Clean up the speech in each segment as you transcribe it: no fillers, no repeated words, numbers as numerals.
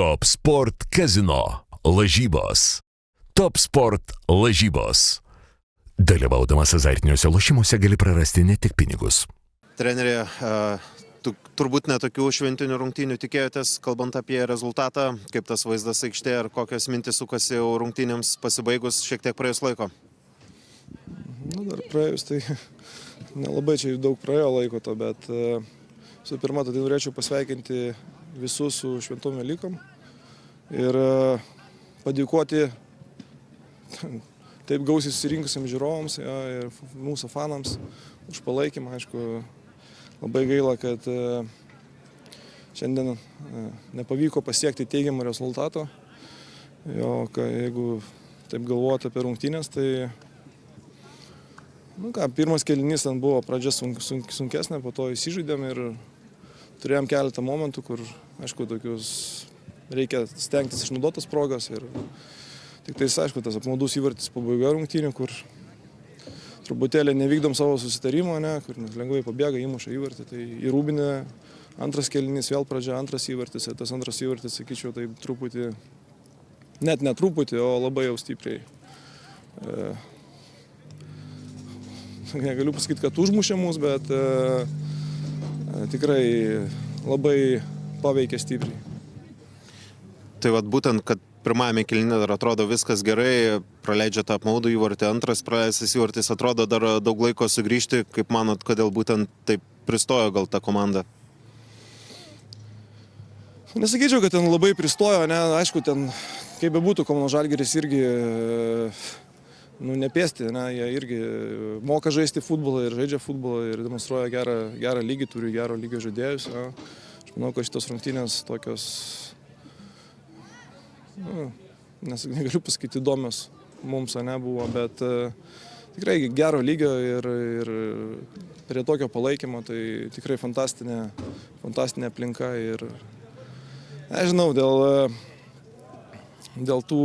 Top Sport Casino lažybos. Top Sport lažybos. Dalyvaudamas azartiniuose lošimuose gali prarasti ne tik pinigus. Trenerė, turbūt netokių šventinių rungtynių tikėjotės, kalbant apie rezultatą, kaip tas vaizdas aikštėje ir kokios mintis sukasi jau rungtynėms pasibaigus šiek tiek praėjus laiko? Dar praėjus, tai nelabai čia daug praėjo laiko to, bet su pirma, tai norėčiau pasveikinti visus su šventom Velykom ir padėkoti taip gausiai susirinkusiems žiūrovams ir mūsų fanams už palaikymą. Aišku, labai gaila, kad šiandien nepavyko pasiekti teigiamą rezultatą. Jeigu taip galvoti apie rungtynės, tai pirmas kėlinys ten buvo pradžia sunkesnė, po to įsižaidėm ir turėjom keletą momentų, kur, aišku, tokius reikia stengtis išnaudotas progas ir tik tais, aišku, tas apmaudus įvartis pabaiga rungtynių, kur truputėlį nevykdom savo susitarimo, kur lengvai pabėga, įmuša įvartį. Tai į Rūbinę antras kėlinys, vėl pradžia antras įvartis ir tas antras įvartis, sakyčiau, tai truputį, net ne truputį, o labai jau stipriai. Negaliu pasakyti, kad užmušė mus, bet tikrai labai paveikė stipriai. Tai būtent, kad pirmajame kėlinyje dar atrodo viskas gerai, praleidžia tą apmaudų įvartį, antras praleistas įvartis, atrodo dar daug laiko sugrįžti. Kaip manot, kodėl būtent taip pristojo gal ta komanda? Nesakyčiau, kad ten labai pristojo, aišku, ten kaip bebūtų, Kauno Žalgiris irgi nepėsti, jie irgi moka žaisti futbolą ir žaidžia futbolą ir demonstruoja gerą lygį, turi gero lygio žaidėjus. Aš manau, kad šitos rungtynės tokios, negaliu pasakyti, įdomios mums buvo, bet tikrai gero lygio ir prie tokio palaikymo, tai tikrai fantastinė aplinka ir nežinau, dėl tų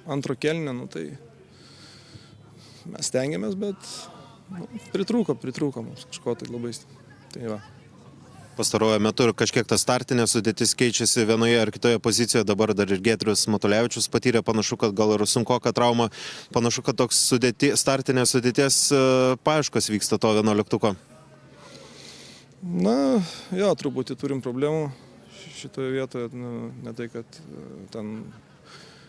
antro kėlinio, tai mes stengiamės, bet pritrūko mums kažko tai labai. Tai va. Pastaruoju metu ir kažkiek ta startinė sudėtis keičiasi vienoje ar kitoje pozicijoje, dabar dar ir Giedrius Matulevičius patyrė, panašu, kad gal ir sunkoka trauma, panašu, kad toks startinės sudėties paieškos vyksta to 11-tuko. Truputį turim problemų šitoje vietoje, ne tai, kad ten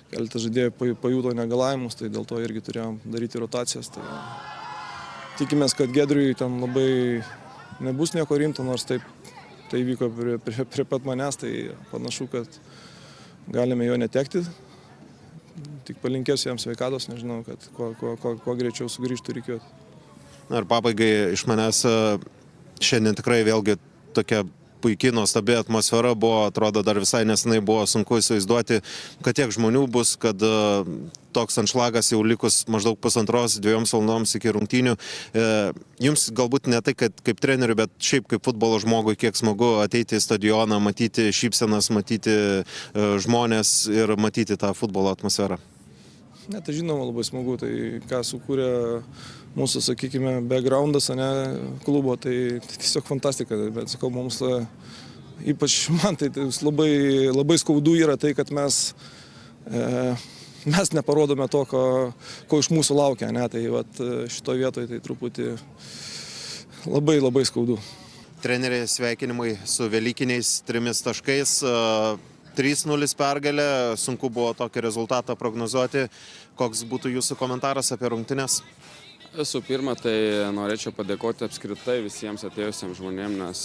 keletas žaidėjų pajuto negalavimus, tai dėl to irgi turėjom daryti rotacijas. Tai tikimės, kad Giedriui ten labai nebus nieko rimto, nors tai vyko prie pat manęs, tai panašu, kad galime jo netekti. Tik palinkėsiu jam sveikatos, nežinau, kad kuo greičiau sugrįžtų reikėtų. Ir pabaigai iš manęs šiandien tikrai vėlgi tokia puikiai nuostabi atmosfera buvo, atrodo, dar visai nesenai buvo sunku įsivaizduoti, kad tiek žmonių bus, kad toks anšlagas jau likus maždaug 1,5–2 valandoms iki rungtynių. Jums galbūt ne tai, kad kaip treneriui, bet šiaip kaip futbolo žmogui, kiek smagu ateiti į stadioną, matyti šypsenas, matyti žmonės ir matyti tą futbolo atmosferą. Tai žinoma labai smagu, tai ką sukūrė mūsų, sakykime, backgroundas, klubo, tai tiesiog fantastika, bet sakau, mums ypač man tai labai skaudu yra tai, kad mes neparodome to, ko iš mūsų laukia, tai šitoje vietoje tai truputį labai skaudu. Treneriai, sveikinimai su velykiniais 3 taškais. 3-0 pergalė, sunku buvo tokį rezultatą prognozuoti. Koks būtų jūsų komentaras apie rungtynes? Visų pirma, tai norėčiau padėkoti apskritai visiems atėjusiems žmonėms, nes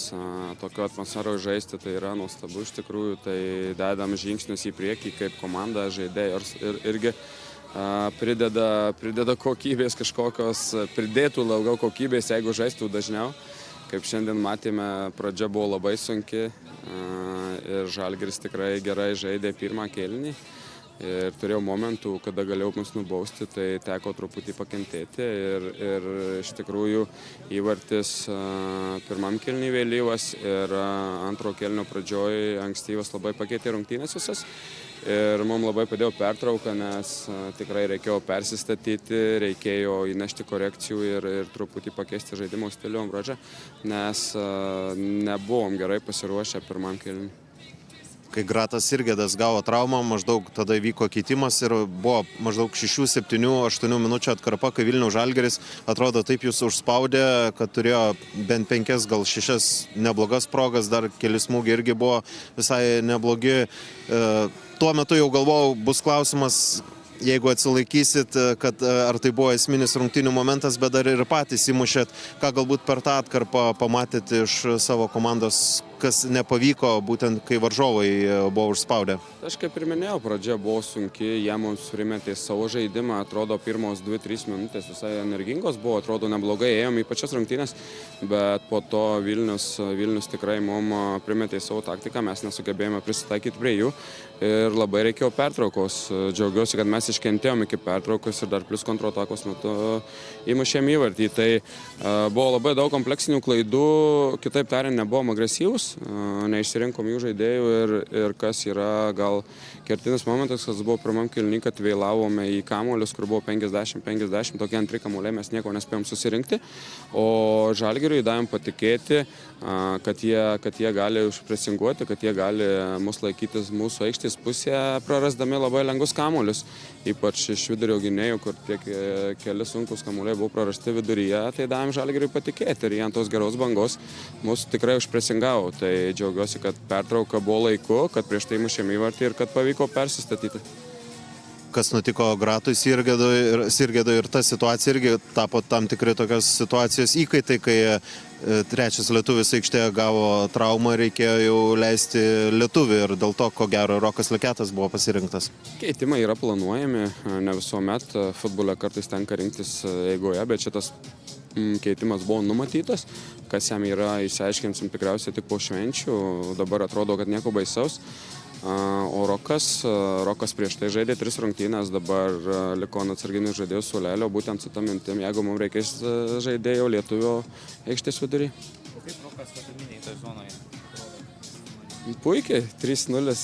tokio atmosferoje žaisti tai yra nuostabu iš tikrųjų, tai dedam žingsnius į priekį kaip komanda, žaidėjai ir irgi prideda kokybės kažkokios, pridėtų daugiau kokybės, jeigu žaistų dažniau. Kaip šiandien matėme, pradžia buvo labai sunki ir Žalgiris tikrai gerai žaidė pirmą kėlinį. Ir turėjau momentų, kada galėjau mus nubausti, tai teko truputį pakentėti ir iš tikrųjų įvartis pirmam kėliniui vėlyvas ir antro kėlinio pradžioj ankstyvas labai pakeitė rungtynės visas. Ir mums labai padėjo pertrauką, nes tikrai reikėjo persistatyti, reikėjo įnešti korekcijų ir truputį pakeisti žaidimo stilių pradžią, nes nebuvom gerai pasiruošę pirmam kėliniui. kai Gratas Sirgedas gavo traumą, maždaug tada vyko keitimas ir buvo maždaug 6, 7, 8 minučių atkarpa, kai Vilniaus Žalgiris atrodo taip jūs užspaudė, kad turėjo bent 5, gal 6 neblogas progas, dar keli smūgiai irgi buvo visai neblogi. Tuo metu jau galvojau, bus klausimas, jeigu atsilaikysit, kad ar tai buvo esminis rungtynių momentas, bet dar ir patys įmušėt, ką galbūt per tą atkarpą pamatėt iš savo komandos, kas nepavyko, būtent kai varžovai buvo užspaudę. Aš kaip ir minėjau, pradžia buvo sunki, jie mums primetė savo žaidimą, atrodo pirmos 2-3 minutės visai energingos buvo, atrodo neblogai, ėjom į pačias rungtynės, bet po to Vilnius tikrai mums primetė savo taktiką, mes nesugebėjome prisitaikyti prie jų ir labai reikėjo pertraukos. Džiaugiuosi, kad mes iškentėjom iki pertraukos ir dar plus kontratakos metu įmušėm įvartį. Tai buvo labai daug kompleksinių klaidų, kitaip tariant, nebuvom agresyvūs, neišsirinkom jų žaidėjų ir kas yra gal kertinis momentas, kas buvo pirmam kėliny, kad vėlavome į kamuolius, kur buvo 50-50, tokie antri kamuoliai mes nieko nespėjom susirinkti, o Žalgiriui davėm patikėti, kad jie gali užpresinguoti, kad jie gali mus laikytis mūsų aikštės pusėje, prarasdami labai lengvus kamuolius, ypač iš vidurio gynėjų, kur tiek keli sunkus kamuoliai buvo prarasti viduryje, tai davėm Žalgiriui patikėti ir jie ant tos geros bangos mus tikrai užpresingavo. Tai džiaugiuosi, kad pertrauka buvo laiku, kad prieš tai mušėm įvartį ir kad pavyko persistatyti. Kas nutiko Gratui Sirgedui ir ta situacija irgi tapo tam tikri tokios situacijos įkaitai, kai trečias lietuvis aikštėje gavo traumą, reikėjo jau leisti lietuvį ir dėl to, ko gero, Rokas Leketas buvo pasirinktas. Keitimai yra planuojami, ne visuomet futbole kartais tenka rinktis eigoje, bet šitas keitimas buvo numatytas, kas jam yra, išsiaiškinsim tikriausiai tik po švenčių, dabar atrodo, kad nieko baisaus. O Rokas prieš tai žaidė 3 rungtynės, dabar liko ant atsarginių žaidėjų suolelio, būtent su tą mintim, jeigu mums reikės žaidėjo lietuvio aikštės vidury. O kaip Rokas pagrindiniai toje zonoje? Puikiai, 3-0,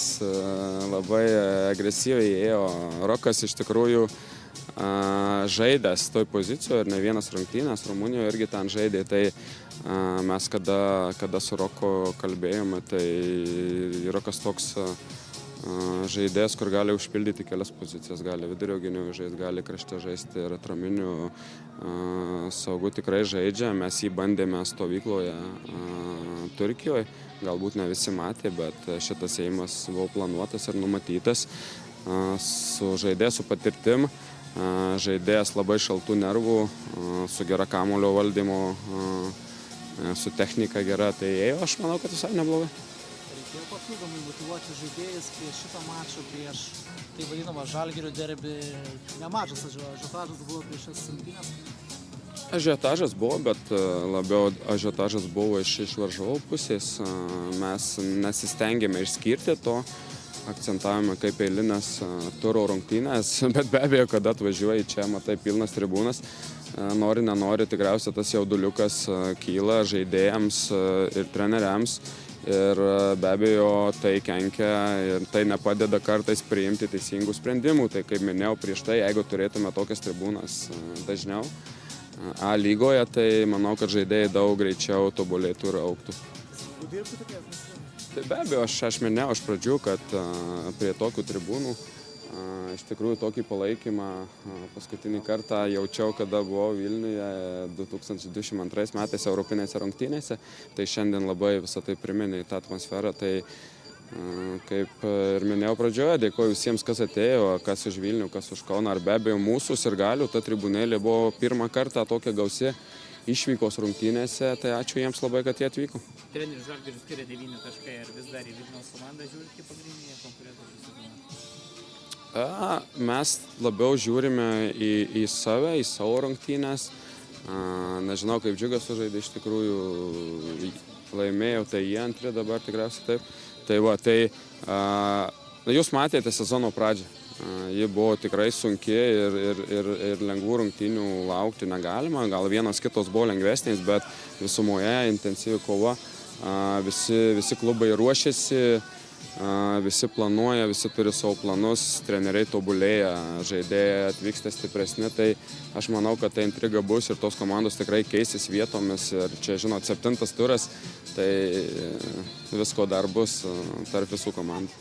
labai agresyviai ėjo. Rokas iš tikrųjų žaidęs toj pozicijoje ir ne vienas rungtynės, Rumunijoje irgi ten žaidė, tai mes kada su Roku kalbėjome, tai Rokas toks žaidėjas, kur gali užpildyti kelias pozicijas, gali vidurio gynėjų žaisti, gali krašte žaisti ir atraminių saugų tikrai žaidžia. Mes jį bandėme stovykloje Turkijoje, galbūt ne visi matė, bet šitas ėjimas buvo planuotas ir numatytas su žaidėjas su patirtim. Žaidėjas labai šaltų nervų, su gera kamuolio valdymo, su technika gera, tai ėjo, aš manau, kad visai neblogai. Reikėjo papildomai motyvuoti žaidėjus prieš šitą mačą, prieš tai vadinamą Žalgirio derbį. Nemažas ažiotažas buvo prieš šias rungtynes. Ažiotažas buvo, bet labiau ažiotažas buvo iš varžovų pusės. Mes nesistengėme išskirti to. Akcentavome kaip eilinės turo rungtynės, bet be abejo, kada atvažiuoji čia, matai pilnas tribūnas, nori, nenori, tikriausiai tas jauduliukas kyla žaidėjams ir treneriams ir be abejo tai kenkia ir tai nepadeda kartais priimti teisingų sprendimų. Tai kaip minėjau prieš tai, jeigu turėtume tokias tribūnas dažniau A lygoje, tai manau, kad žaidėjai daug greičiau tobulėtų ir augtų. Tai be abejo, aš minėjau iš pradžių, kad prie tokių tribūnų iš tikrųjų tokį palaikymą paskutinį kartą jaučiau, kada buvau Vilniuje 2022 metais Europinėse rungtynėse. Tai šiandien labai visą tai priminė tą atmosferą. Tai kaip ir minėjau pradžioje, dėkoju visiems, kas atėjo, kas už Vilnių, kas už Kauną. Ar be abejo mūsų sirgalių ta tribūnėlė buvo pirmą kartą tokia gausi išvykos rungtynėse, tai ačiū jiems labai, kad jie atvyko. Treneris Žalgiris skiria 9 taškai, ar vis dar į Vilniaus komandą žiūrite pagrindinėje konkurentų? Mes labiau žiūrime į save, į savo rungtynės. Nežinau, kaip Džiugas sužaidė, iš tikrųjų laimėjau, tai jie antri dabar tikriausiai taip. Tai va, jūs matėte sezono pradžią. Ji buvo tikrai sunki ir lengvų rungtynių laukti negalima. Gal vienas kitos buvo lengvesnės, bet visumoje intensyvi kova. Visi klubai ruošiasi Visi planuoja, visi turi savo planus, treneriai tobulėja, žaidėjai atvyksta stipresni, tai aš manau, kad ta intriga bus ir tos komandos tikrai keisis vietomis ir čia, žinot, 7 turas, tai visko dar bus tarp visų komandų.